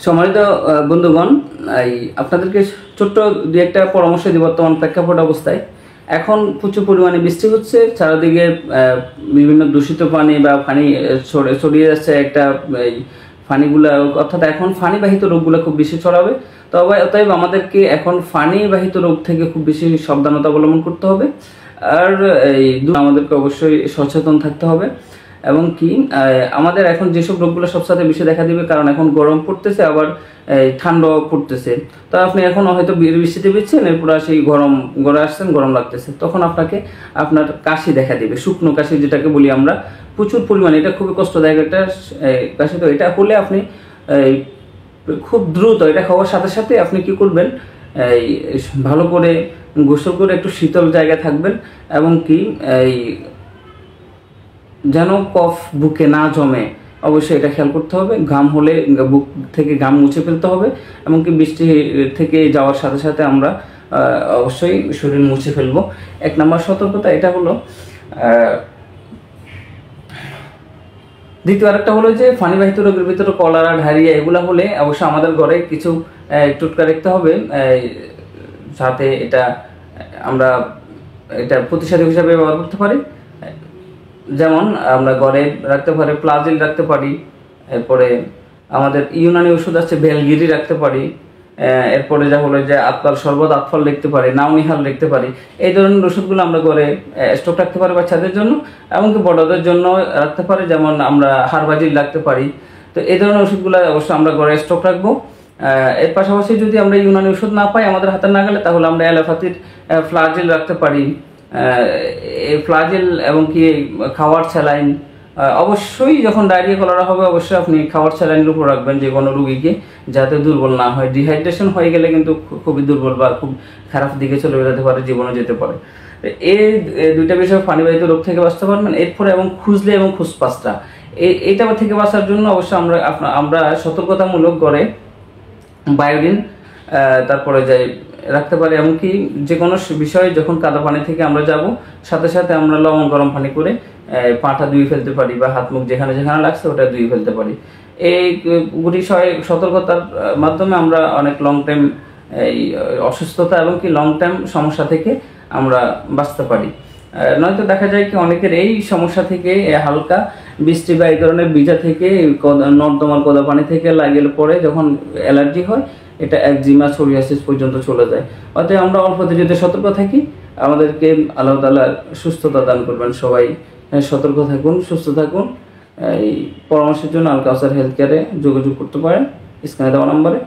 সম্মানিত বন্ধুগণ, এই আপনাদেরকে ছোট্ট দুই একটা পরামর্শ দিই। বর্তমান প্রেক্ষাপট অবস্থায় এখন প্রচুর পরিমাণে বৃষ্টি হচ্ছে, চারিদিকে বিভিন্ন দূষিত পানি বা পানি ছড়িয়ে যাচ্ছে একটা এই ফানিগুলা, অর্থাৎ এখন ফানিবাহিত রোগগুলো খুব বেশি ছড়াবে। অতএব আমাদেরকে এখন ফানিবাহিত রোগ থেকে খুব বেশি সাবধানতা অবলম্বন করতে হবে। আর এই আমাদেরকে অবশ্যই সচেতন থাকতে হবে। এবং কি আমাদের এখন যেসব রোগগুলো সবসাথে বেশি দেখা দিবে, কারণ এখন গরম পড়তেছে, আবার ঠান্ডা পড়তেছে। তো আপনি এখন হয়তো বৃষ্টিতে ভিজছেন, এরপর সেই ঘরে আসছেন, গরম লাগতেছে, তখন আপনার কাশি দেখা দিবে, শুকনো কাশি যেটাকে বলি আমরা, প্রচুর পরিমাণে। এটা খুবই কষ্টদায়ক একটা কাশি। তো এটা হলে আপনি খুব দ্রুত এটা খাওয়ার সাথে সাথে আপনি কি করবেন, ভালো করে গোসল করে একটু শীতল জায়গায় থাকবেন। এবং কি যেন কফ বুকে না জমে, অবশ্যই এটা খেয়াল করতে হবে। ঘাম হলে বুক থেকে ঘাম মুছে ফেলতে হবে। এমনকি বৃষ্টি থেকে যাওয়ার সাথে সাথে আমরা অবশ্যই শরীর মুছে ফেলবো। 1 নম্বর সতর্কতা এটা হলো। দ্বিতীয় আরেকটা হলো যে ফানিবাহিত রোগের ভিতরে কলেরা, ডায়রিয়া এগুলো হলে অবশ্যই আমাদের ঘরে কিছু টোটকা রাখতে হবে, যাতে আমরা এটা প্রতিষেধক হিসাবে ব্যবহার করতে পারি। যেমন আমরা ঘরে রাখতে পারি প্লাজিল রাখতে পারি, এরপরে আমাদের ইউনানি ওষুধ আছে ভেলগিরি রাখতে পারি, এরপরে যা হলো যে আতপাল শরবত, আতফল লিখতে পারি, নাউনিহাল লিখতে পারি। এই ধরনের ওষুধগুলো আমরা ঘরে স্টক রাখতে পারি বাচ্চাদের জন্য, এমনকি বড়দের জন্য রাখতে পারি। যেমন আমরা হারবাজিল রাখতে পারি। তো এই ধরনের ওষুধগুলো অবশ্যই আমরা ঘরে স্টক রাখবো। এর পাশাপাশি যদি আমরা ইউনানি ওষুধ না পাই আমাদের হাতে না গেলে, তাহলে আমরা অ্যালোপ্যাথির ফ্লাজিল রাখতে পারি। এই ফ্লাজেল এবং কি খাওয়ার স্যালাইন, অবশ্যই যখন ডায়রিয়া কলেরা হবে অবশ্যই আপনি খাওয়ার স্যালাইনের উপর রাখবেন যে কোনো রোগীকে, যাতে দুর্বল না হয়। ডিহাইড্রেশন হয়ে গেলে কিন্তু খুবই দুর্বল বা খুব খারাপ দিকে চলে যেতে পারে, জীবনে যেতে পারে। এই দুইটা বিষয় ফানিবাহিত রোগ থেকে বাঁচতে পারবেন। এরপরে এবং খুজলে এবং খুসপাসটা, এইটা থেকে বাঁচার জন্য অবশ্যই আমরা সতর্কতামূলক করে বায়োডিন তারপরে রাখতে পারি। এমনকি যে কোনো বিষয়ে যখন কাদা পানি থেকে আমরা যাব, সাথে সাথে আমরা লবণ গরম পানি করে পাটা ধুয়ে ফেলতে পারি, বা হাত মুখ যেখানে যেখানে লাগছে ওটা ধুয়ে ফেলতে পারি। এই বিষয়ে সতর্কতার মাধ্যমে আমরা অনেক লং টাইম অসুস্থতা এবং কি লং টাইম সমস্যা থেকে আমরা বাঁচতে পারি। নয়তো দেখা যায় কি অনেকের এই সমস্যা থেকে হালকা বৃষ্টি বা এই ধরনের ভিজা থেকে, নর্দমার কোদা পানি থেকে লাগলে পরে যখন অ্যালার্জি হয়, এটা একজিমা, সোরিয়াসিস পর্যন্ত চলে যায়। অতএব আমরা অল্পতে যদি সতর্ক থাকি, আমাদেরকে আল্লাহ তাআলা সুস্থতা দান করবেন। সবাই সতর্ক থাকুন, সুস্থ থাকুন। এই পরামর্শের জন্য আল কাউসার হেলথ কেয়ারে যোগাযোগ করতে পারেন স্ক্রিনে দেওয়া নম্বরে।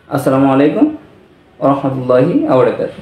আসসালামু আলাইকুম ওয়া রাহমাতুল্লাহি ওয়া বারাকাতুহু।